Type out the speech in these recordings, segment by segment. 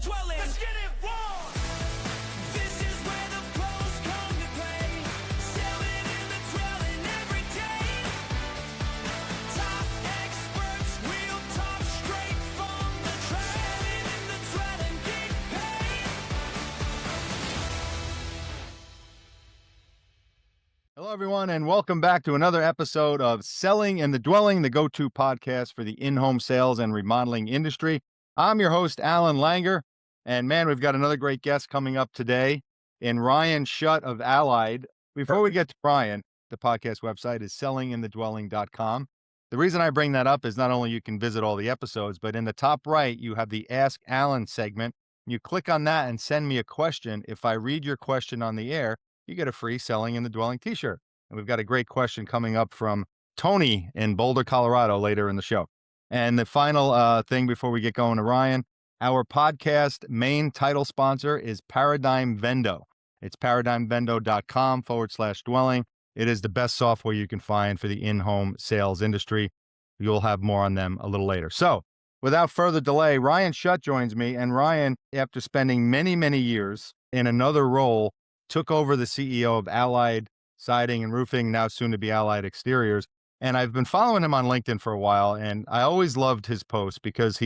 dwelling. Let's get it wrong. This is where the pros come to play. Selling in the dwelling every day. Top experts, real talk straight from the track. Selling in the dwelling, get paid. Hello, everyone, and welcome back to another episode of Selling in the Dwelling, the go-to podcast for the in-home sales and remodeling industry. I'm your host, Alan Langer, and man, we've got another great guest coming up today in Ryan Shutt of Allied. Before we get to Ryan, the podcast website is sellinginthedwelling.com. The reason I bring that up is not only you can visit all the episodes, but in the top right, you have the Ask Alan segment. You click on that and send me a question. If I read your question on the air, you get a free Selling in the Dwelling t-shirt. And we've got a great question coming up from Tony in Boulder, Colorado later in the show. And the final thing before we get going to Ryan, our podcast main title sponsor is Paradigm Vendo. It's paradigmvendo.com/dwelling. It is the best software you can find for the in-home sales industry. You'll have more on them a little later. So without further delay, Ryan Shutt joins me. And Ryan, after spending many, many years in another role, took over the CEO of Allied Siding and Roofing, now soon to be Allied Exteriors. And I've been following him on LinkedIn for a while, and I always loved his posts because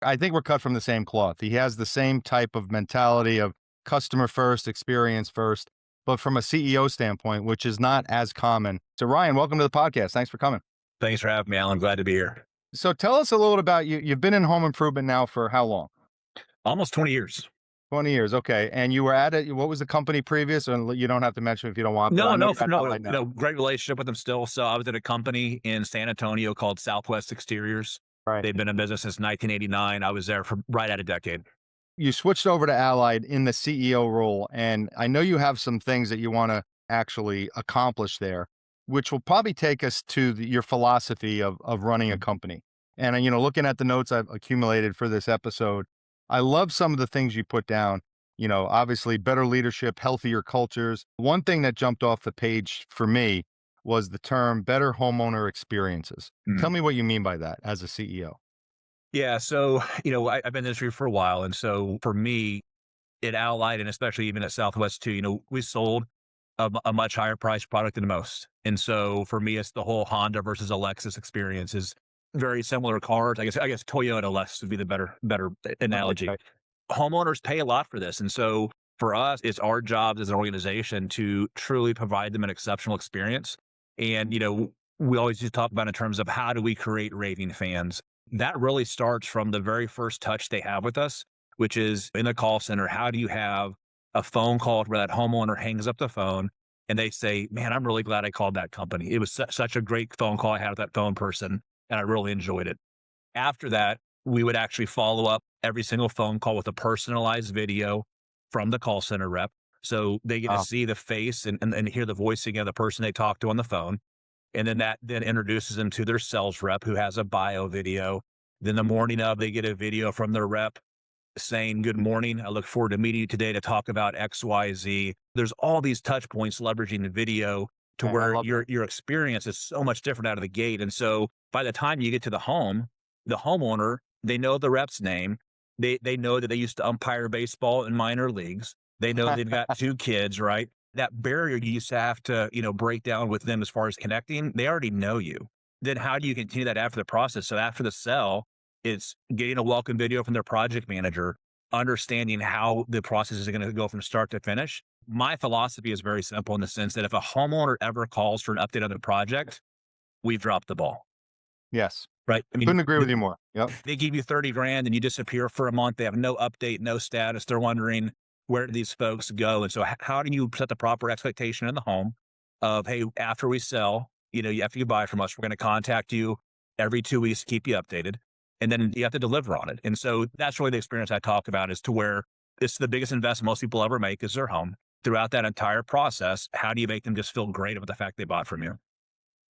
I think we're cut from the same cloth. He has the same type of mentality of customer first, experience first, but from a CEO standpoint, which is not as common. So Ryan, welcome to the podcast. Thanks for coming. Thanks for having me, Alan. Glad to be here. So tell us a little about you. You've been in home improvement now for how long? Almost 20 years. 20 years. Okay. And you were at it. What was the company previous? And you don't have to mention if you don't want. No, great relationship with them still. So I was at a company in San Antonio called Southwest Exteriors. Right. They've been in business since 1989. I was there for right at a decade. You switched over to Allied in the CEO role. And I know you have some things that you want to actually accomplish there, which will probably take us to your philosophy of running a company. And, looking at the notes I've accumulated for this episode, I love some of the things you put down, obviously better leadership, healthier cultures. One thing that jumped off the page for me was the term better homeowner experiences. Tell me what you mean by that as a CEO. Yeah. So, I've been in the industry for a while. And so for me, at Allied, and especially even at Southwest too, we sold a much higher priced product than most. And so for me, it's the whole Honda versus a Lexus experience is very similar cars. I guess Toyota Lexus would be the better analogy. Okay. Homeowners pay a lot for this. And so for us, it's our job as an organization to truly provide them an exceptional experience. And, we always just talk about in terms of how do we create raving fans? That really starts from the very first touch they have with us, which is in the call center. How do you have a phone call where that homeowner hangs up the phone and they say, man, I'm really glad I called that company. It was such a great phone call I had with that phone person, and I really enjoyed it. After that, we would actually follow up every single phone call with a personalized video from the call center rep. So they get to see the face and hear the voicing of the person they talked to on the phone. And then that then introduces them to their sales rep who has a bio video. Then the morning of, they get a video from their rep saying, good morning. I look forward to meeting you today to talk about XYZ. There's all these touch points leveraging the video to where your experience is so much different out of the gate. And so by the time you get to the homeowner, they know the rep's name. They know that they used to umpire baseball in minor leagues. They know they've got 2 kids, right? That barrier you used to have to, break down with them as far as connecting, they already know you. Then how do you continue that after the process? So after the sell, it's getting a welcome video from their project manager, understanding how the process is going to go from start to finish. My philosophy is very simple in the sense that if a homeowner ever calls for an update on the project, we've dropped the ball. Yes. Right. I mean, couldn't agree with you more. Yep. They give you 30 grand and you disappear for a month. They have no update, no status. They're wondering, where do these folks go? And so how do you set the proper expectation in the home of, hey, after we sell, after you buy from us, we're going to contact you every 2 weeks to keep you updated. And then you have to deliver on it. And so that's really the experience I talk about, is to where it's the biggest investment most people ever make is their home. Throughout that entire process, how do you make them just feel great about the fact they bought from you?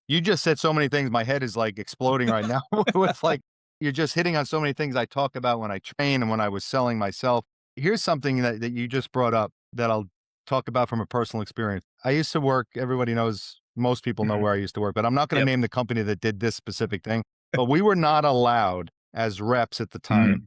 You just said so many things. My head is like exploding right now. With you're just hitting on so many things I talk about when I train and when I was selling myself. Here's something that you just brought up that I'll talk about from a personal experience. I used to work, everybody knows, most people know where I used to work, but I'm not going to name the company that did this specific thing. But we were not allowed as reps at the time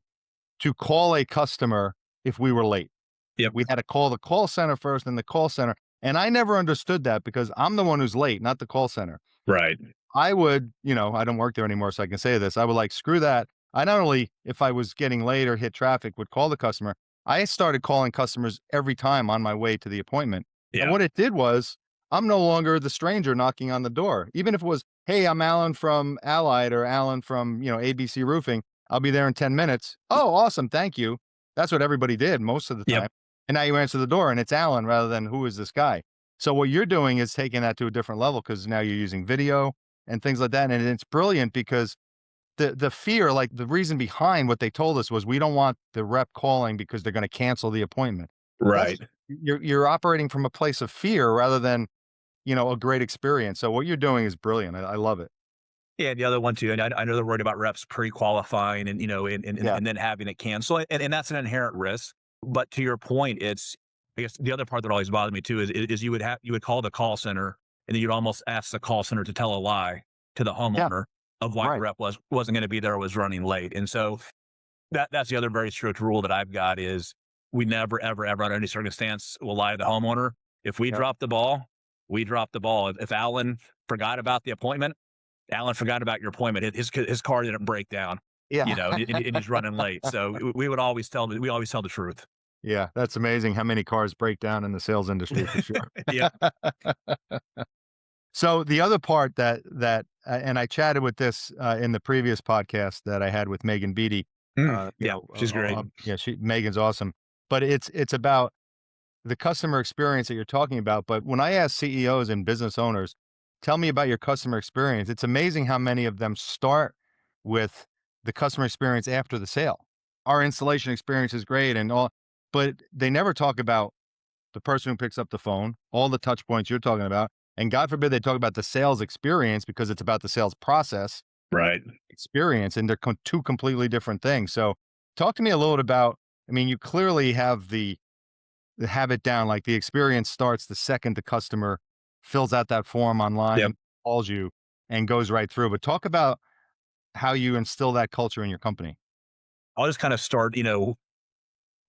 to call a customer if we were late. Yep. We had to call the call center first and the call center. And I never understood that because I'm the one who's late, not the call center. Right. I would, I don't work there anymore, so I can say this. I would like, screw that. I not only, if I was getting late or hit traffic, would call the customer. I started calling customers every time on my way to the appointment. And Yeah. what it did was, I'm no longer the stranger knocking on the door. Even if it was, hey, I'm Alan from Allied or Alan from, ABC Roofing. I'll be there in 10 minutes. Oh, awesome. Thank you. That's what everybody did most of the Yep. time. And now you answer the door and it's Alan rather than who is this guy? So what you're doing is taking that to a different level because now you're using video and things like that. And it's brilliant because the fear, like the reason behind what they told us was we don't want the rep calling because they're going to cancel the appointment. Right. You're operating from a place of fear rather than, a great experience. So what you're doing is brilliant. I love it. Yeah, the other one too, and I know they're worried about reps pre-qualifying and Yeah. and then having it cancel, and that's an inherent risk. But to your point, it's I guess the other part that always bothered me too is you would call the call center and then you'd almost ask the call center to tell a lie to the Yeah. homeowner of why the Right. rep wasn't going to be there or was running late. And so that's the other very strict rule that I've got is we never ever under any circumstance will lie to the homeowner. If we Yeah. drop the ball, we drop the ball. If Alan forgot about the appointment, Alan forgot about your appointment. His car didn't break down, Yeah. and he's running late. So we always tell the truth. Yeah. That's amazing how many cars break down in the sales industry for sure. Yeah. So the other part and I chatted with this in the previous podcast that I had with Megan Beatty. Yeah. She's great. Yeah, Megan's awesome. But it's about the customer experience that you're talking about. But when I ask CEOs and business owners, tell me about your customer experience. It's amazing how many of them start with the customer experience after the sale. Our installation experience is great and all, but they never talk about the person who picks up the phone, all the touch points you're talking about. And God forbid they talk about the sales experience because it's about the sales process Right. experience and they're two completely different things. So talk to me a little bit about, you clearly have the habit down, like the experience starts the second the customer fills out that form online, Yep. calls you and goes right through. But talk about how you instill that culture in your company. I'll just kind of start,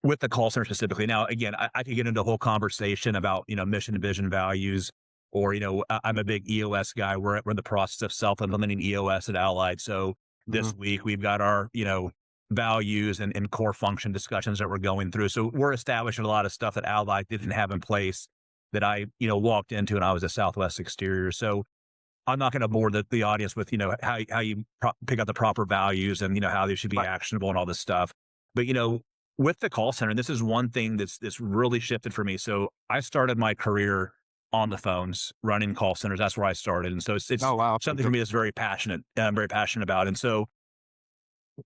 with the call center specifically. Now, again, I could get into a whole conversation about, mission, vision, values, or, I'm a big EOS guy. We're in the process of self-implementing EOS at Allied. So this week we've got our, values and core function discussions that we're going through. So we're establishing a lot of stuff that Allied didn't have in place that I, walked into and I was a Southwest Exterior. So I'm not going to bore the audience with, how you pick out the proper values and, how they should be actionable and all this stuff. But, with the call center, and this is one thing that's really shifted for me. So I started my career on the phones, running call centers. That's where I started. And so it's Oh, wow. something for me that's very passionate. I'm very passionate about. And so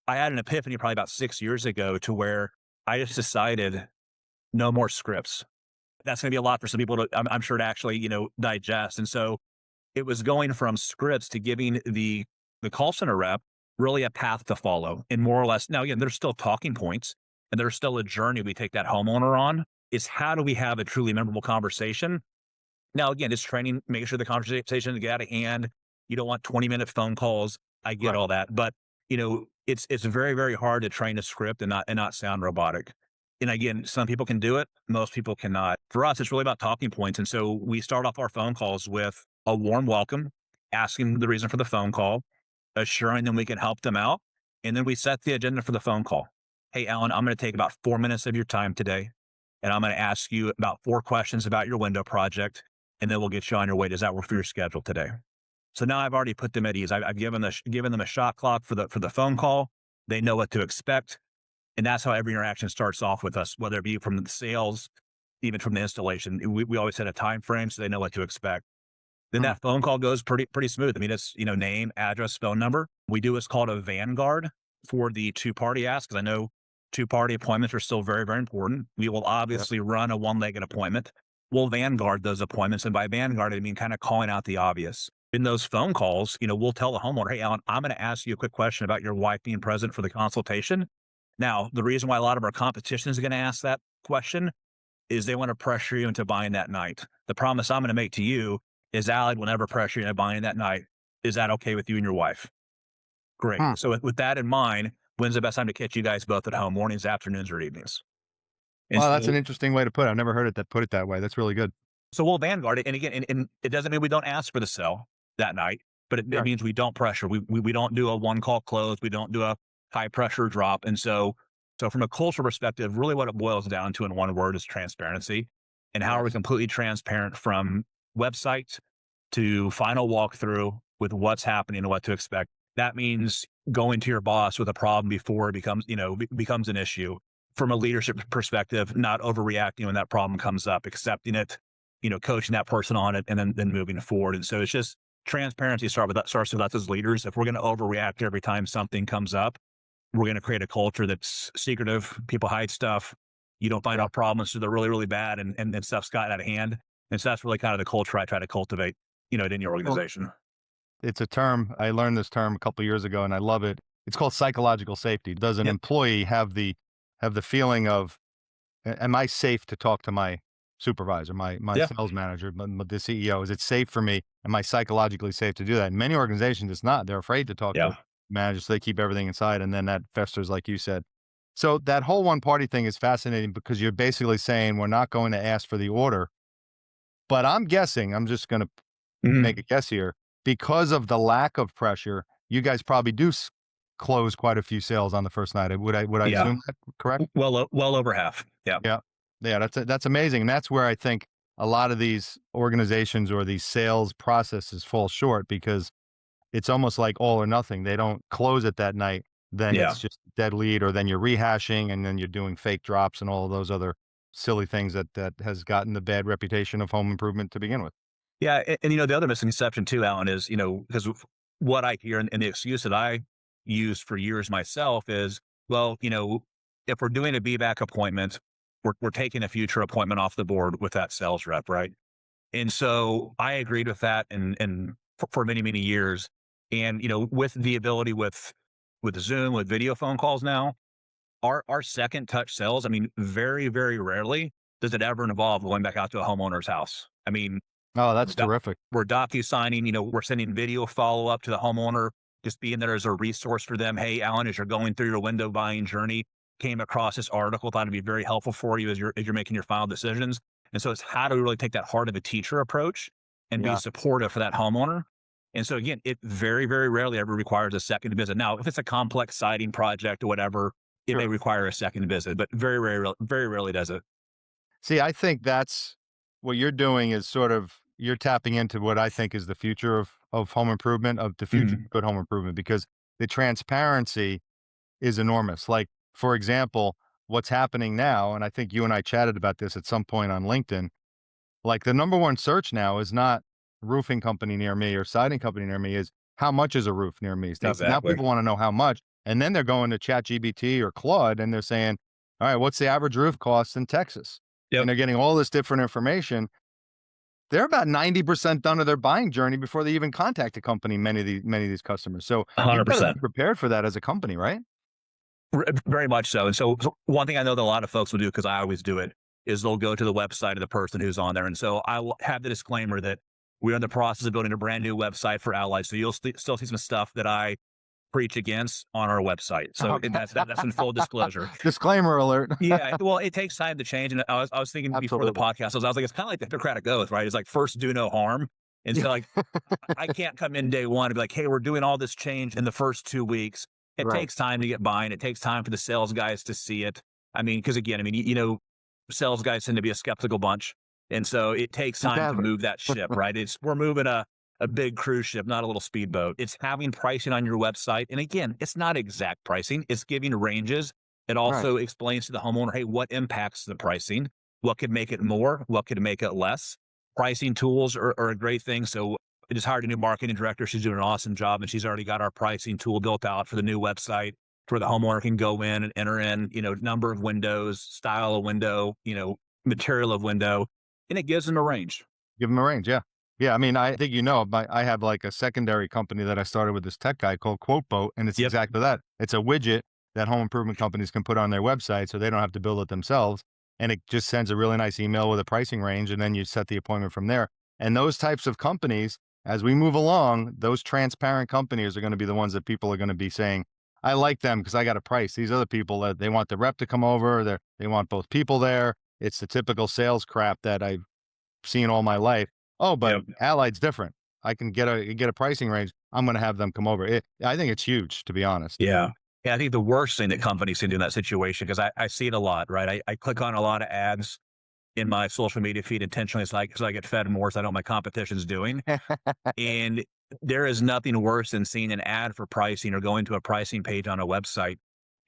I had an epiphany probably about 6 years ago to where I just decided no more scripts. That's going to be a lot for some people I'm sure to actually, digest. And so it was going from scripts to giving the call center rep really a path to follow and more or less. Now, again, there's still talking points and there's still a journey we take that homeowner on. Is how do we have a truly memorable conversation? Now, again, it's training, making sure the conversation doesn't get out of hand. You don't want 20-minute phone calls. I get Right. all that, but it's very, very hard to train a script and not sound robotic. And again, some people can do it. Most people cannot. For us, it's really about talking points. And so we start off our phone calls with a warm welcome, asking the reason for the phone call, assuring them we can help them out. And then we set the agenda for the phone call. Hey, Alan, I'm going to take about 4 minutes of your time today. And I'm going to ask you about 4 questions about your window project. And then we'll get you on your way. Does that work for your schedule today? So now I've already put them at ease. I've given them a shot clock for the phone call. They know what to expect. And that's how every interaction starts off with us, whether it be from the sales, even from the installation. We always set a time frame so they know what to expect. Then that phone call goes pretty smooth. I mean, it's, name, address, phone number. We do what's called a vanguard for the two-party ask, because I know two-party appointments are still very, very important. We will obviously run a one-legged appointment. We'll vanguard those appointments. And by vanguard, I mean kind of calling out the obvious. In those phone calls, we'll tell the homeowner, hey, Alan, I'm going to ask you a quick question about your wife being present for the consultation. Now, the reason why a lot of our competition is going to ask that question is they want to pressure you into buying that night. The promise I'm going to make to you is Allied will never pressure you into buying that night. Is that okay with you and your wife? Great. So with that in mind, when's the best time to catch you guys both at home, mornings, afternoons, or evenings? And Wow, that's so, an interesting way to put it. I've never heard it put it that way. That's really good. so we'll vanguard it. And again, and it doesn't mean we don't ask for the sell that night, but it Right. means we don't pressure. We don't do a one call close. We don't do a high pressure drop. And so from a cultural perspective, really what it boils down to in one word is transparency. And how are we Yes. completely transparent from website to final walkthrough with what's happening and what to expect? That means going to your boss with a problem before it becomes, becomes an issue. From a leadership perspective, not overreacting when that problem comes up, accepting it, coaching that person on it, and then moving forward. And so it's just transparency starts with us as leaders. If we're going to overreact every time something comes up, we're going to create a culture that's secretive. People hide stuff. You don't find Yeah. out problems, so they're really, really bad, and stuff's gotten out of hand. And so that's really kind of the culture I try to cultivate, in your Well, organization. it's a term. I learned this term a couple years ago and I love it. It's called psychological safety. Does an Yep. employee have the feeling of, am I safe to talk to my supervisor, my Yeah. sales manager, the CEO? Is it safe for me? Am I psychologically safe to do that? In many organizations, it's not. They're afraid to talk to Yeah. managers. So they keep everything inside, and then that festers, like you said. So that whole one party thing is fascinating because you're basically saying we're not going to ask for the order. But I'm guessing, I'm just going to make Mhm. a guess here, because of the lack of pressure, you guys probably do close quite a few sales on the first night. Would I Yeah. assume that correct? Well over half. Yeah. Yeah. Yeah, that's amazing, and that's where I think a lot of these organizations or these sales processes fall short because it's almost like all or nothing. They don't close it that night, then Yeah. it's just dead lead, or then you're rehashing, and then you're doing fake drops and all of those other silly things that has gotten the bad reputation of home improvement to begin with. Yeah. And the other misconception too, Alan, is, because of what I hear and the excuse that I use for years myself is, well, if we're doing a be back appointment, we're taking a future appointment off the board with that sales rep, right? And so I agreed with that and for many, many years. And, with the ability with Zoom, with video phone calls now, our second touch sales, I mean, very, very rarely does it ever involve going back out to a homeowner's house. I mean, Oh, we're that's doc terrific. we're docu-signing, we're sending video follow-up to the homeowner, just being there as a resource for them. "Hey, Alan, as you're going through your window buying journey, came across this article, thought it'd be very helpful for you as you're making your final decisions." And so it's how do we really take that heart of a teacher approach and be Yeah, supportive for that homeowner? And so again, it very, very rarely ever requires a second visit. Now, if it's a complex siding project or whatever, it may sure. require a second visit, but very rarely does it. See, I think that's what you're doing is sort of you're tapping into what I think is the future of home improvement, of the future Mhm. of good home improvement, because the transparency is enormous. Like, for example, what's happening now, and I think you and I chatted about this at some point on LinkedIn, like the number one search now is not roofing company near me or siding company near me, is how much is a roof near me? Now Exactly. people want to know how much. And then they're going to ChatGPT or Claude and they're saying, all right, what's the average roof cost in Texas? And Yep. they're getting all this different information. They're about 90% done of their buying journey before they even contact a company, many of these customers. So you've got to be 100%. prepared for that as a company, right? Very much so. And so one thing I know that a lot of folks will do, because I always do it, is they'll go to the website of the person who's on there. And so I will have the disclaimer that we're in the process of building a brand new website for Allied. So you'll still see some stuff that I preach against on our website. So and Okay. that's in full disclosure. Disclaimer alert. Yeah, well, it takes time to change. And I was thinking before the Absolutely. podcast, I was like, it's kind of like the Hippocratic Oath, right? It's like first do no harm. And Yeah. so like I can't come in day one and be like, hey, we're doing all this change in the first 2 weeks. It Right. takes time to get buying. It takes time for the sales guys to see it. I mean, because again, I mean, sales guys tend to be a skeptical bunch. And so it takes time to Never. move that ship, right? We're moving a big cruise ship, not a little speedboat. It's having pricing on your website. And again, it's not exact pricing, it's giving ranges. It Right. also explains to the homeowner, hey, what impacts the pricing? What could make it more? What could make it less? Pricing tools are a great thing. So I just hired a new marketing director. She's doing an awesome job, and she's already got our pricing tool built out for the new website where the homeowner can go in and enter in, number of windows, style of window, material of window, and it gives them a range. Give them a range, yeah. Yeah, I mean, I think I have, like, a secondary company that I started with this tech guy called QuoteBoat, and it's Yep. exactly that. It's a widget that home improvement companies can put on their website so they don't have to build it themselves, and it just sends a really nice email with a pricing range, and then you set the appointment from there. And those types of companies, as we move along, those transparent companies are gonna be the ones that people are gonna be saying, I like them because I got a price. These other people that they want the rep to come over, they want both people there. It's the typical sales crap that I've seen all my life. Oh, but Yep. Allied's different. I can get a pricing range. I'm going to have them come over. I think it's huge, to be honest. Yeah. Yeah. I think the worst thing that companies can do in that situation, because I see it a lot, right? I click on a lot of ads in my social media feed intentionally. It's like, so I get fed more so I know what my competition's doing. And there is nothing worse than seeing an ad for pricing or going to a pricing page on a website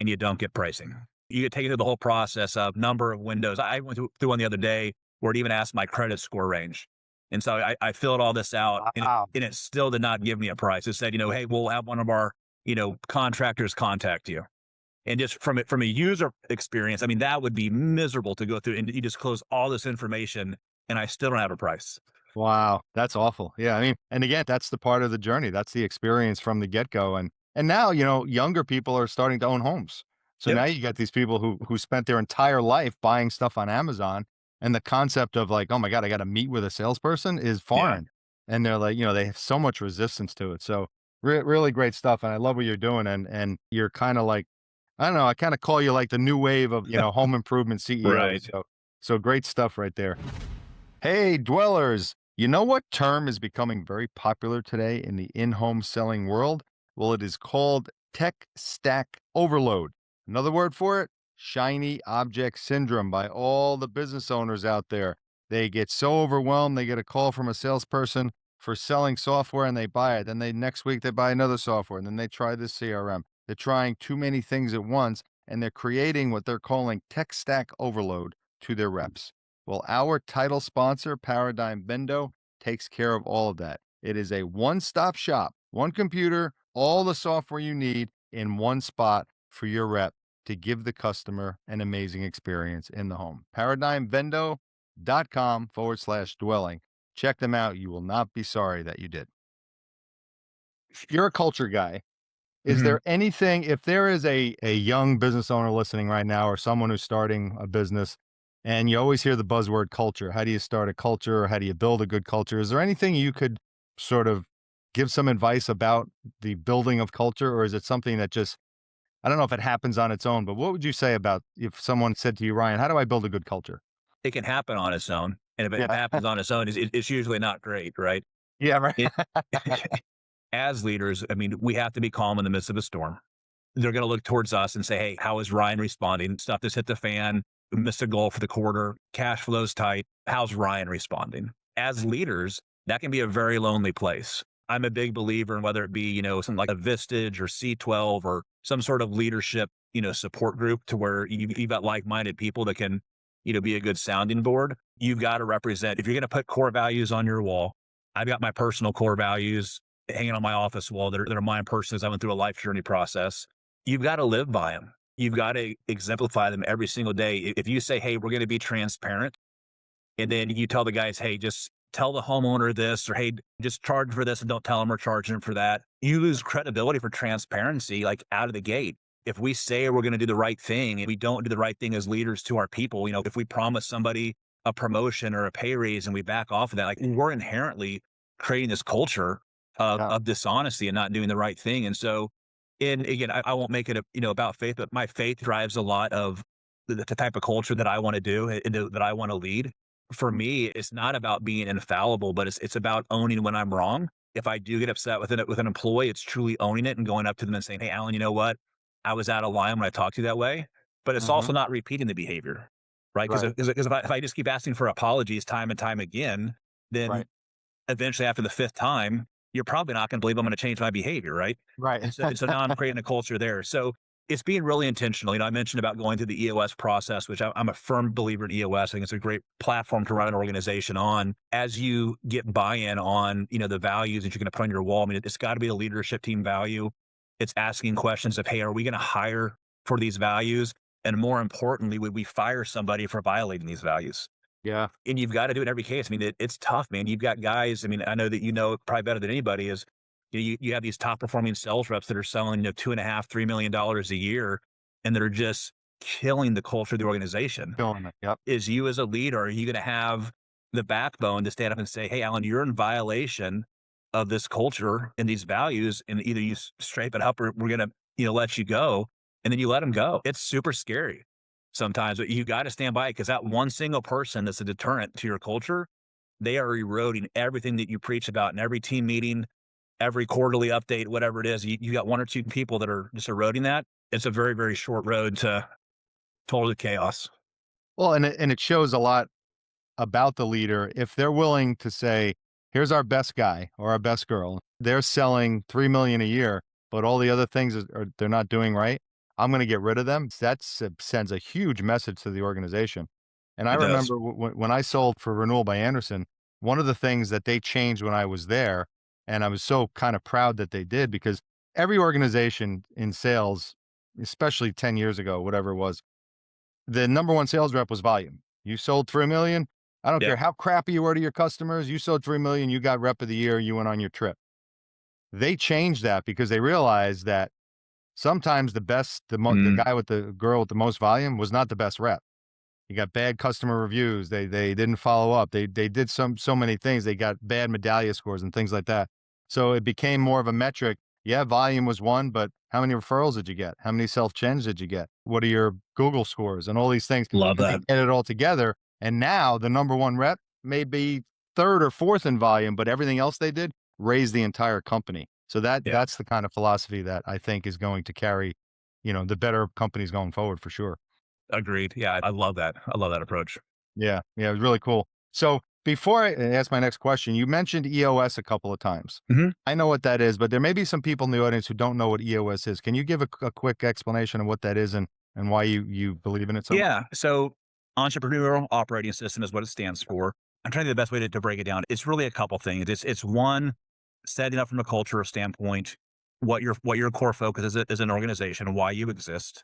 and you don't get pricing. You get taken through the whole process of number of windows. I went through one the other day where it even asked my credit score range. And so I filled all this out Wow. and it still did not give me a price. It said, hey, we'll have one of our, contractors contact you. And just from a user experience, I mean, that would be miserable to go through and you just close all this information and I still don't have a price. Wow, that's awful. Yeah, I mean, and again, that's the part of the journey. That's the experience from the get-go. And now, younger people are starting to own homes. So Yep. now you got these people who spent their entire life buying stuff on Amazon, and the concept of like, oh my God, I got to meet with a salesperson is Yeah. foreign. And they're like, they have so much resistance to it. So really great stuff. And I love what you're doing. And you're kind of like, I don't know, I kind of call you like the new wave of, home improvement CEOs. Right. So great stuff right there. Hey, dwellers. You know what term is becoming very popular today in the in home selling world? Well, it is called tech stack overload. Another word for it, shiny object syndrome by all the business owners out there. They get so overwhelmed, they get a call from a salesperson for selling software and they buy it. Then next week they buy another software and then they try this CRM. They're trying too many things at once and they're creating what they're calling tech stack overload to their reps. Well, our title sponsor, Paradigm Bendo, takes care of all of that. It is a one-stop shop, one computer, all the software you need in one spot for your rep to give the customer an amazing experience in the home. ParadigmBendo.com/dwelling. Check them out. You will not be sorry that you did. You're a culture guy. Is Mhm. there anything, if there is a young business owner listening right now or someone who's starting a business and you always hear the buzzword culture, how do you start a culture? Or how do you build a good culture? Is there anything you could sort of give some advice about the building of culture? Or is it something that just, I don't know if it happens on its own, but what would you say about if someone said to you, Ryan, how do I build a good culture? It can happen on its own. And if it Yeah. happens on its own, it's usually not great, right? Yeah, right. It, as leaders, I mean, we have to be calm in the midst of a storm. They're going to look towards us and say, hey, how is Ryan responding? Stuff that's hit the fan, missed a goal for the quarter, cash flow's tight. How's Ryan responding? As leaders, that can be a very lonely place. I'm a big believer in whether it be, something like a Vistage or C12 or some sort of leadership, support group to where you've got like-minded people that can, be a good sounding board. You've got to represent, if you're going to put core values on your wall, I've got my personal core values hanging on my office wall that are mine personally as I went through a life journey process. You've got to live by them. You've got to exemplify them every single day. If you say, hey, we're going to be transparent, and then you tell the guys, hey, just tell the homeowner this, or hey, just charge for this and don't tell them we're charging for that. You lose credibility for transparency, like out of the gate. If we say we're going to do the right thing and we don't do the right thing as leaders to our people, if we promise somebody a promotion or a pay raise and we back off of that, like we're inherently creating this culture Yeah. of dishonesty and not doing the right thing. And so, and again, I won't make it about faith, but my faith drives a lot of the type of culture that I want to do and that I want to lead. For me, it's not about being infallible, but it's about owning when I'm wrong. If I do get upset with an employee, it's truly owning it and going up to them and saying, "Hey, Alan, you know what? I was out of line when I talked to you that way." But it's Hmm. also not repeating the behavior, right? Because Right. if I just keep asking for apologies time and time again, then Right. eventually after the fifth time, you're probably not going to believe I'm going to change my behavior, right? Right. And so now I'm creating a culture there. So it's being really intentional. I mentioned about going through the EOS process, which I'm a firm believer in EOS. I think it's a great platform to run an organization on. As you get buy-in on, the values that you're going to put on your wall, I mean, it's got to be a leadership team value. It's asking questions of, hey, are we going to hire for these values? And more importantly, would we fire somebody for violating these values? Yeah. And you've got to do it in every case. I mean, it's tough, man. You've got guys. I mean, I know that probably better than anybody is. You have these top performing sales reps that are selling $2.5, $3 million a year, and that are just killing the culture of the organization. Killing it. Yep. Is you as a leader, are you going to have the backbone to stand up and say, "Hey, Alan, you're in violation of this culture and these values," and either you straighten it up or we're going to lets you go, and then you let them go. It's super scary sometimes, but you got to stand by it, because that one single person that's a deterrent to your culture, they are eroding everything that you preach about in every team meeting, every quarterly update, whatever it is. You got one or two people that are just eroding that. It's a very, very short road to total chaos. Well, and it shows a lot about the leader if they're willing to say, "Here's our best guy or our best girl. They're selling 3 million a year, but all the other things they're not doing right. I'm going to get rid of them." That sends a huge message to the organization. And I It does. remember when I sold for Renewal by Anderson, one of the things that they changed when I was there, and I was so kind of proud that they did, because every organization in sales, especially 10 years ago, whatever it was, the number one sales rep was volume. You sold 3 million. I don't Yeah. care how crappy you were to your customers. You sold 3 million. You got rep of the year. You went on your trip. They changed that because they realized that sometimes the Mm, guy with the girl with the most volume was not the best rep. You got bad customer reviews. They didn't follow up. They did so many things. They got bad medallia scores and things like that. So it became more of a metric. Yeah, volume was one, but how many referrals did you get? How many self-gens did you get? What are your Google scores and all these things? love And they that. get it all together. And now the number one rep may be third or fourth in volume, but everything else they did raised the entire company. So Yeah. that's the kind of philosophy that I think is going to carry, the better companies going forward for sure. Agreed. Yeah. I love that. I love that approach. Yeah, yeah, it was really cool. So before I ask my next question, you mentioned EOS a couple of times. Mhm. I know what that is, but there may be some people in the audience who don't know what EOS is. Can you give a quick explanation of what that is and why you believe in it so much? Yeah. So, entrepreneurial operating system is what it stands for. I'm trying to do the best way to break it down. It's really a couple things. It's one, setting up from a culture standpoint, what your core focus is as an organization, why you exist,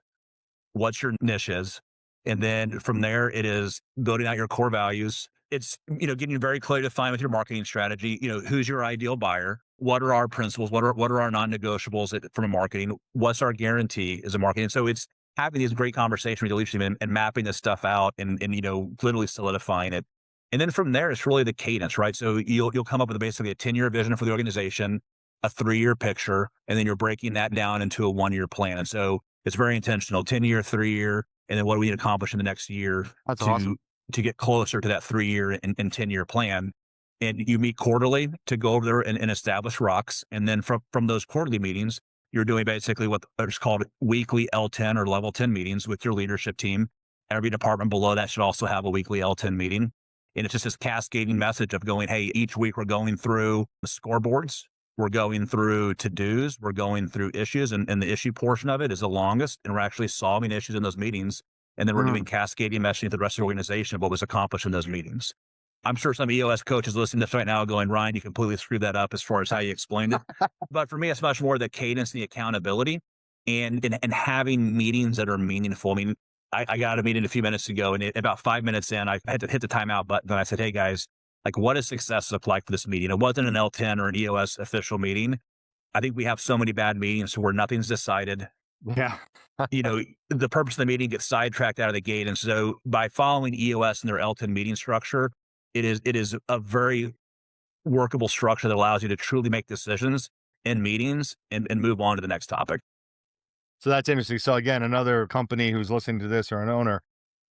what your niche is. And then from there, it is building out your core values. It's, getting very clearly defined with your marketing strategy. Who's your ideal buyer? What are our principles? What are our non-negotiables from a marketing? What's our guarantee as a marketing? So it's having these great conversations with your leadership and mapping this stuff out and literally solidifying it. And then from there, it's really the cadence, right? So you'll come up with basically a 10-year vision for the organization, a 3-year picture, and then you're breaking that down into a 1-year plan. And so it's very intentional, 10-year, 3-year, and then what do we need to accomplish in the next year That's to awesome. to get closer to that 3-year and 10-year plan. And you meet quarterly to go over there and establish rocks. And then from those quarterly meetings, you're doing basically what is called weekly L10 or level 10 meetings with your leadership team. Every department below that should also have a weekly L10 meeting. And it's just this cascading message of going, hey, each week we're going through the scoreboards, we're going through to-dos, we're going through issues, and the issue portion of it is the longest, and we're actually solving issues in those meetings. And then we're doing Mm. cascading messaging to the rest of the organization of what was accomplished in those meetings. I'm sure some EOS coaches listening to this right now going, Ryan, you completely screwed that up as far as how you explained it. But for me, it's much more the cadence and the accountability and having meetings that are meaningful. I mean, I got a meeting a few minutes ago, and about 5 minutes in, I had to hit the timeout button. And I said, hey, guys, like, what does success look like for this meeting? It wasn't an L10 or an EOS official meeting. I think we have so many bad meetings where nothing's decided. Yeah. The purpose of the meeting gets sidetracked out of the gate. And so by following EOS and their L10 meeting structure, it is a very workable structure that allows you to truly make decisions in meetings and move on to the next topic. So that's interesting. So again, another company who's listening to this or an owner,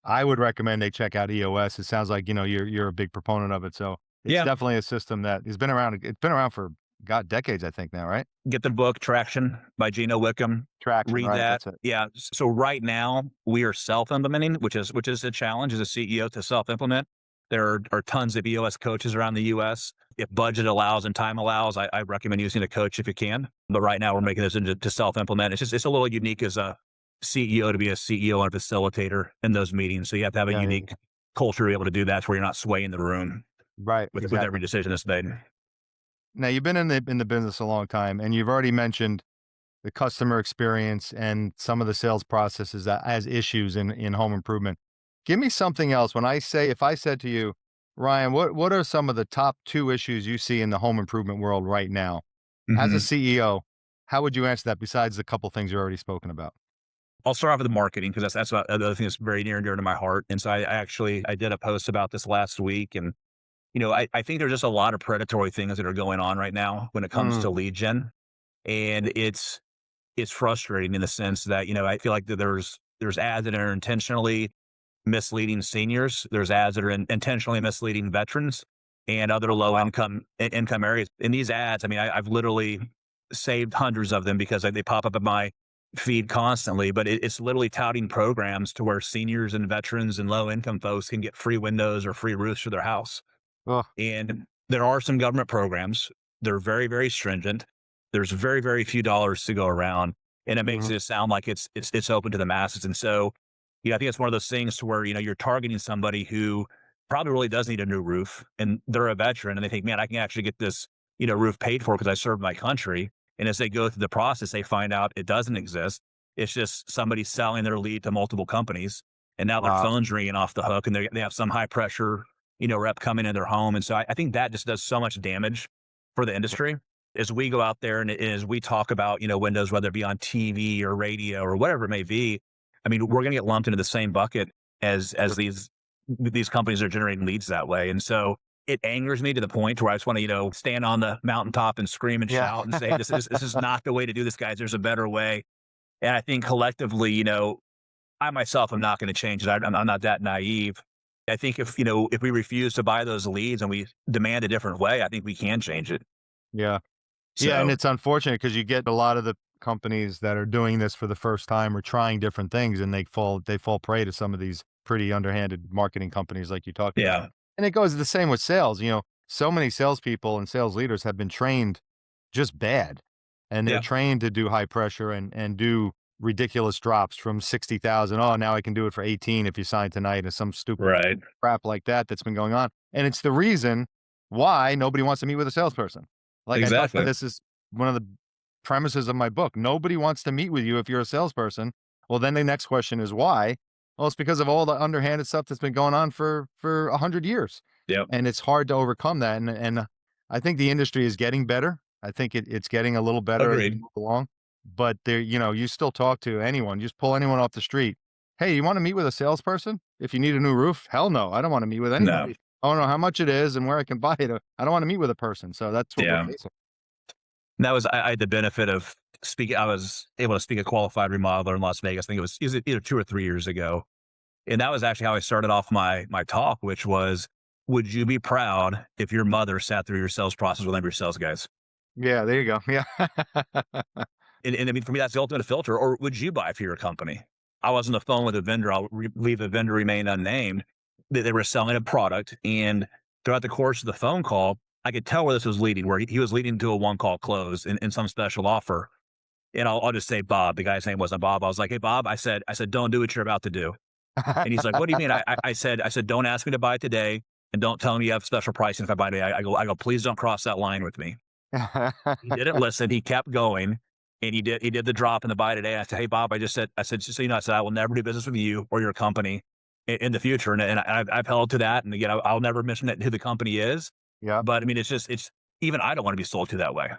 I would recommend they check out EOS. It sounds like, you're a big proponent of it. So it's Yeah. definitely a system that has been around. It's been around for God, decades, I think now, right? Get the book Traction by Gino Wickham. Traction, Read right? that. That's it. Yeah. So right now we are self-implementing, which is a challenge as a CEO to self-implement. There are tons of EOS coaches around the US. If budget allows and time allows, I recommend using a coach if you can. But right now we're making this into to self-implement. It's a little unique as a CEO to be a CEO and a facilitator in those meetings. So you have to have a Yeah, unique culture to be able to do that, where you're not swaying the room right. with every Exactly. decision that's made. Now you've been in the business a long time, and you've already mentioned the customer experience and some of the sales processes as issues in home improvement. Give me something else. If I said to you, Ryan, what are some of the top two issues you see in the home improvement world right now? As a Mhm. CEO, how would you answer that besides the couple things you've already spoken about? I'll start off with the marketing, because that's another thing that's very near and dear to my heart. And so I did a post about this last week, and I think there's just a lot of predatory things that are going on right now when it comes Mm, to lead gen, and it's frustrating in the sense that, I feel like that there's ads that are intentionally misleading seniors. There's ads that are intentionally misleading veterans and other low income areas. In these ads, I mean, I've literally saved hundreds of them because they pop up in my feed constantly. But it's literally touting programs to where seniors and veterans and low income folks can get free windows or free roofs for their house. Oh, And there are some government programs. They're very, very stringent. There's very, very few dollars to go around, and it makes mhm. it sound like it's open to the masses. And so, I think it's one of those things to where you're targeting somebody who probably really does need a new roof, and they're a veteran, and they think, man, I can actually get this roof paid for because I served my country. And as they go through the process, they find out it doesn't exist. It's just somebody selling their lead to multiple companies, and now their Wow. phone's ringing off the hook, and they have some high pressure rep coming in their home. And so I think that just does so much damage for the industry as we go out there and as we talk about, windows, whether it be on TV or radio or whatever it may be. I mean, we're going to get lumped into the same bucket as these companies are generating leads that way. And so it angers me to the point where I just want to, stand on the mountaintop and scream and Yeah. shout and say, this is not the way to do this, guys. There's a better way. And I think collectively, I myself am not going to change it. I'm not that naive. I think if we refuse to buy those leads and we demand a different way, I think we can change it. Yeah. Yeah, and So it's unfortunate because you get a lot of the companies that are doing this for the first time or trying different things, and they fall prey to some of these pretty underhanded marketing companies like you talked about. yeah, And it goes the same with sales. So many salespeople and sales leaders have been trained just bad, and they're yeah, trained to do high pressure and do ridiculous drops from 60,000. Oh, now I can do it for 18 if you sign tonight, or some stupid right, crap like that that's been going on. And it's the reason why nobody wants to meet with a salesperson. Like I talked about, exactly, this is one of the premises of my book. Nobody wants to meet with you if you're a salesperson. Well, then the next question is why? Well, it's because of all the underhanded stuff that's been going on for 100 years, yep, and it's hard to overcome that. And I think the industry is getting better. I think it's getting a little better as we agreed, move along. But there, you still talk to anyone. Just pull anyone off the street. Hey, you want to meet with a salesperson if you need a new roof? Hell no, I don't want to meet with no, anybody. I don't know how much it is and where I can buy it. I don't want to meet with a person. So that's what we're yeah. facing. And that was I had the benefit of speaking. I was able to speak a qualified remodeler in Las Vegas. I think it was either 2 or 3 years ago, and that was actually how I started off my talk, which was, would you be proud if your mother sat through your sales process with one of your sales guys? Yeah, there you go. Yeah. And I mean, for me, that's the ultimate filter. Or would you buy for your company? I was on the phone with a vendor. Leave the vendor remain unnamed. They were selling a product, and throughout the course of the phone call, I could tell where this was leading. Where he was leading to a one call close in some special offer. And I'll just say Bob. The guy's name wasn't Bob. I was like, hey Bob. I said, don't do what you're about to do. And he's like, what do you mean? I said, don't ask me to buy it today, and don't tell me you have special pricing if I buy it today. I go, please don't cross that line with me. He didn't listen. He kept going, and he did the drop in the buy today. I said, "Hey Bob, I said, just so you know, I said I will never do business with you or your company in the future." And I've held to that. And again, I'll never mention who the company is. Yeah. But I mean, it's even I don't want to be sold to that way.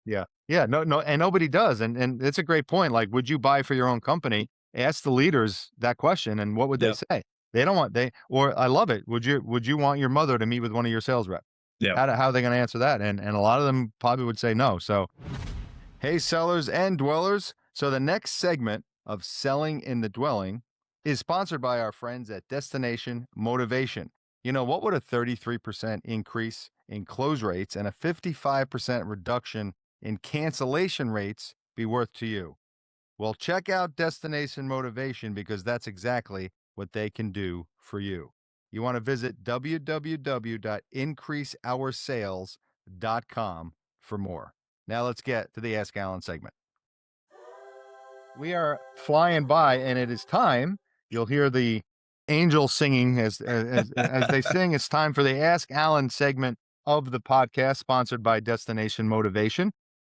Yeah. Yeah. No, no, and nobody does. And it's a great point. Like, would you buy for your own company? Ask the leaders that question, and what would they Yep. say? They don't want or I love it. Would you want your mother to meet with one of your sales reps? Yep. How are they going to answer that? And a lot of them probably would say no. So, hey, sellers and dwellers. So the next segment of Selling in the Dwelling is sponsored by our friends at Destination Motivation. What would a 33% increase in close rates and a 55% reduction in cancellation rates be worth to you? Well, check out Destination Motivation, because that's exactly what they can do for you. You want to visit www.increaseoursales.com for more. Now let's get to the Ask Alan segment. We are flying by, and it is time. You'll hear the angels singing as they sing. It's time for the Ask Alan segment of the podcast, sponsored by Destination Motivation.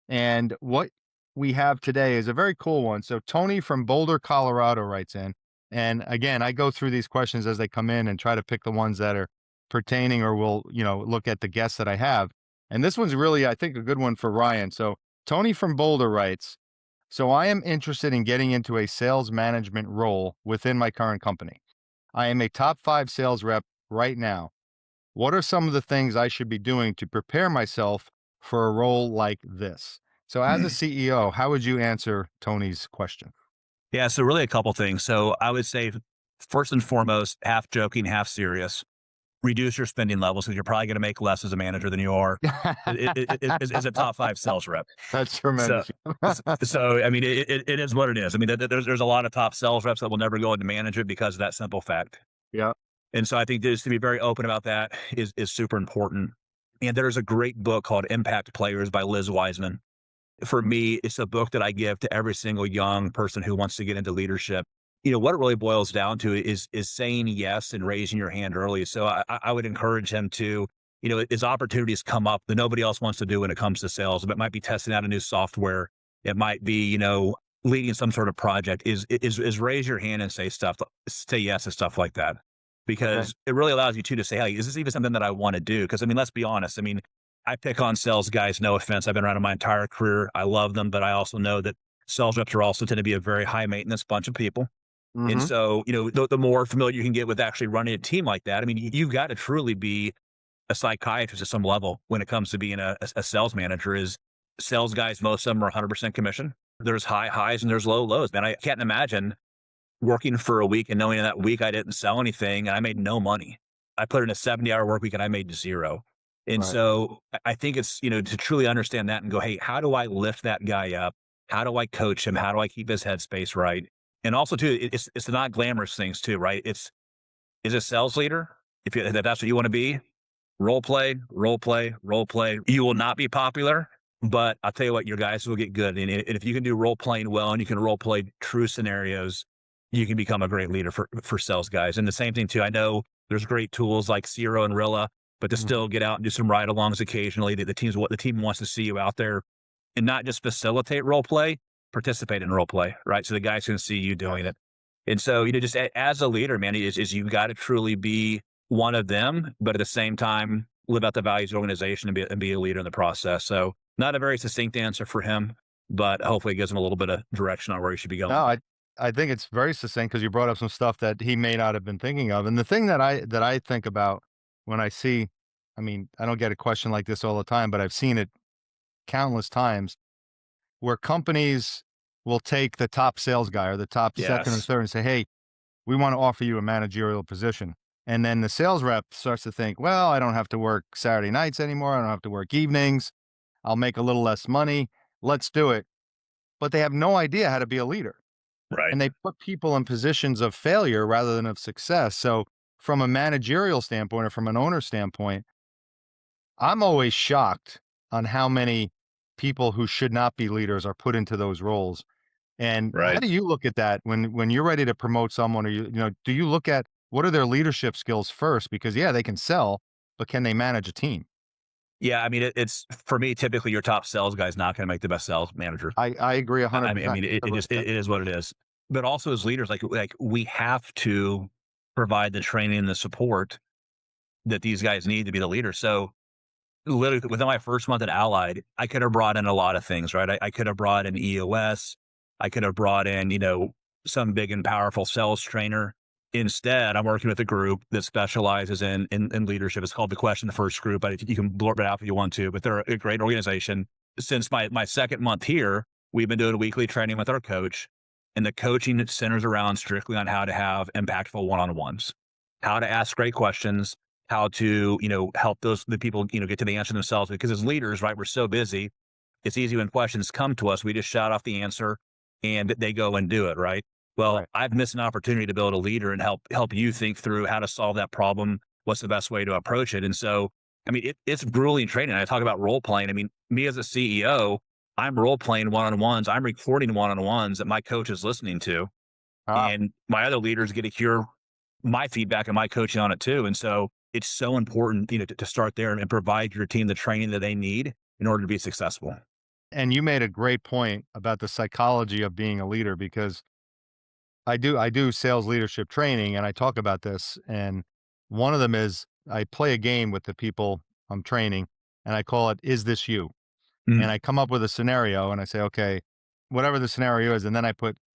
And what we have today is a very cool one. So Tony from Boulder, Colorado writes in. And again, I go through these questions as they come in and try to pick the ones that are pertaining, or will, look at the guests that I have. And this one's really, I think, a good one for Ryan. So Tony from Boulder writes, so I am interested in getting into a sales management role within my current company. I am a top 5 sales rep right now. What are some of the things I should be doing to prepare myself for a role like this? So as a CEO, how would you answer Tony's question? Yeah, so really a couple things. So I would say first and foremost, half joking, half serious. Reduce your spending levels because you're probably going to make less as a manager than you are as a top five sales rep. That's So, tremendous. so I mean, it is what it is. I mean, there's a lot of top sales reps that will never go into management because of that simple fact. Yeah. And so I think just to be very open about that is super important. And there's a great book called Impact Players by Liz Wiseman. For me, it's a book that I give to every single young person who wants to get into leadership. What it really boils down to is saying yes and raising your hand early. So I would encourage him to, as opportunities come up that nobody else wants to do when it comes to sales. It might be testing out a new software. It might be, leading some sort of project. Is raise your hand and say yes to stuff like that, Okay. because it really allows you to say, hey, is this even something that I want to do? Because I mean, let's be honest. I mean, I pick on sales guys, no offense. I've been around my entire career. I love them, but I also know that sales reps are also tend to be a very high maintenance bunch of people. And Hmm. so, the more familiar you can get with actually running a team like that, I mean, you've got to truly be a psychiatrist at some level when it comes to being a sales manager. Is sales guys, most of them are 100% commission. There's high highs and there's low lows, man. I can't imagine working for a week and knowing that week I didn't sell anything and I made no money. I put in a 70-hour work week and I made zero. And Right. so I think it's, to truly understand that and go, hey, how do I lift that guy up? How do I coach him? How do I keep his headspace right? And also too, it's the not glamorous things too, right? It's is a sales leader. If that's what you want to be, role play, role play, role play. You will not be popular, but I'll tell you what, your guys will get good. And if you can do role playing well and you can role play true scenarios, you can become a great leader for sales guys. And the same thing too. I know there's great tools like Zero and Rilla, but to Mhm. still get out and do some ride-alongs occasionally. That the team wants to see you out there and not just facilitate role play, participate in role play, right? So the guys can see you doing Yes. it. And so, just as a leader, man, is you got to truly be one of them, but at the same time, live out the values of the organization and be a leader in the process. So, not a very succinct answer for him, but hopefully it gives him a little bit of direction on where he should be No, going. I think it's very succinct because you brought up some stuff that he may not have been thinking of. And the thing that I think about when I see, I mean, I don't get a question like this all the time, but I've seen it countless times where companies will take the top sales guy or the top second or Yes. third and say, "Hey, we want to offer you a managerial position." And then the sales rep starts to think, "Well, I don't have to work Saturday nights anymore. I don't have to work evenings. I'll make a little less money. Let's do it." But they have no idea how to be a leader. Right. And they put people in positions of failure rather than of success. So, from a managerial standpoint or from an owner standpoint, I'm always shocked on how many people who should not be leaders are put into those roles. And how Right. do you look at that when you're ready to promote someone, or do you look at what are their leadership skills first? Because yeah, they can sell, but can they manage a team? Yeah. I mean, it's for me, typically your top sales guy is not going to make the best sales manager. I agree I mean, 100%. it just it is what it is. But also as leaders, like we have to provide the training and the support that these guys need to be the leader. So literally within my first month at Allied, I could have brought in a lot of things, right? I could have brought in EOS. I could have brought in, some big and powerful sales trainer. Instead, I'm working with a group that specializes in leadership. It's called the Question First Group. You can blurb it out if you want to, but they're a great organization. Since my second month here, we've been doing weekly training with our coach, and the coaching centers around strictly on how to have impactful one-on-ones, how to ask great questions, how to, help the people, get to the answer themselves. Because as leaders, right, we're so busy. It's easy when questions come to us, we just shout off the answer and they go and do it, right? Well, Right. I've missed an opportunity to build a leader and help you think through how to solve that problem. What's the best way to approach it? And so, I mean, it's grueling training. I talk about role playing. I mean, me as a CEO, I'm role playing one on ones. I'm recording one on ones that my coach is listening to, Ah, and my other leaders get to hear my feedback and my coaching on it too. And so it's so important, to start there and provide your team the training that they need in order to be successful. and you made a great point about the psychology of being a leader because I do sales leadership training and I talk about this. And one of them is I play a game with the people I'm training and I call it, "Is this you?" And Mm. I come up with a scenario and I say, okay, whatever the scenario is. And then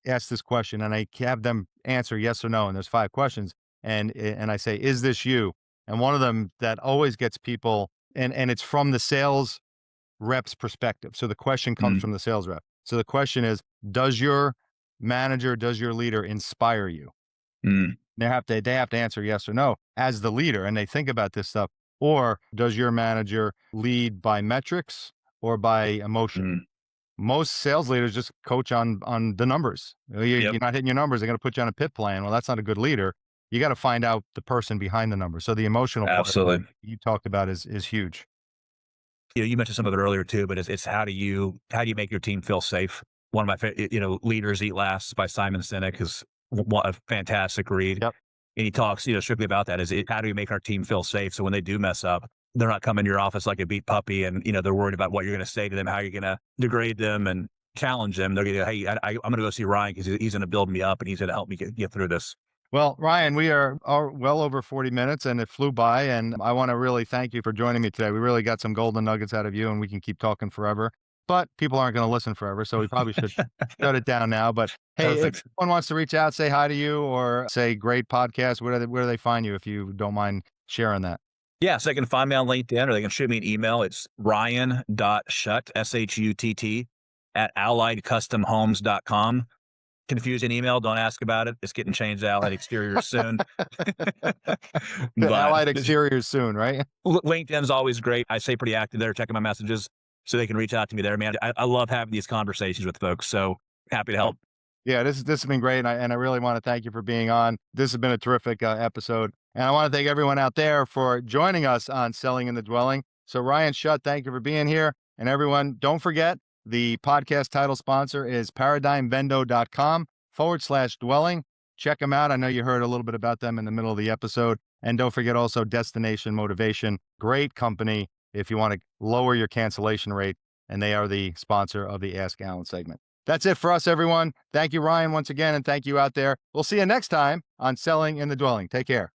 ask this question and I have them answer yes or no. And there's 5 questions. And I say, "Is this you?" And one of them that always gets people, and it's from the sales rep's perspective. So the question comes Mm, from the sales rep. So the question is, does your manager, does your leader inspire you? mm, They have to answer yes or no as the leader, and they think about this stuff. Or does your manager lead by metrics or by emotion? mm. Most sales leaders just coach on the numbers. Yep, You're not hitting your numbers, they're going to put you on a pit plan. Well, that's not a good leader. You got to find out the person behind the numbers. So the emotional part absolutely. you talked about is huge. You mentioned some of it earlier too, but it's how do you make your team feel safe? One of my Leaders Eat Last by Simon Sinek is a fantastic read. Yep. And he talks, strictly about that. How do we make our team feel safe? So when they do mess up, they're not coming to your office like a beat puppy, and they're worried about what you're going to say to them, how you're going to degrade them and challenge them. They're going to, hey, I'm going to go see Ryan because he's going to build me up and he's going to help me get through this. Well, Ryan, we are well over 40 minutes and it flew by. And I want to really thank you for joining me today. We really got some golden nuggets out of you and we can keep talking forever, but people aren't going to listen forever. So we probably should shut it down now. But hey, if Perfect. someone wants to reach out, say hi to you or say great podcast, where do they find you if you don't mind sharing that? Yeah, so they can find me on LinkedIn or they can shoot me an email. It's ryan.shutt, Shutt, at alliedcustomhomes.com. Confusing email, don't ask about it. It's getting changed out at exterior soon. The But Allied Exteriors soon, right? LinkedIn's always great. I stay pretty active there, checking my messages so they can reach out to me there, man. I love having these conversations with folks. So happy to help. Yeah, this has been great, and I really want to thank you for being on. This has been a terrific episode, and I want to thank everyone out there for joining us on Selling in the Dwelling. So Ryan Shutt, thank you for being here, and everyone, don't forget the podcast title sponsor is paradigmvendo.com/dwelling. Check them out. I know you heard a little bit about them in the middle of the episode, and don't forget also Destination Motivation, great company if you want to lower your cancellation rate, and they are the sponsor of the Ask Alan segment. That's it for us, everyone. Thank you, Ryan, once again, and thank you out there. We'll see you next time on Selling in the Dwelling. Take care.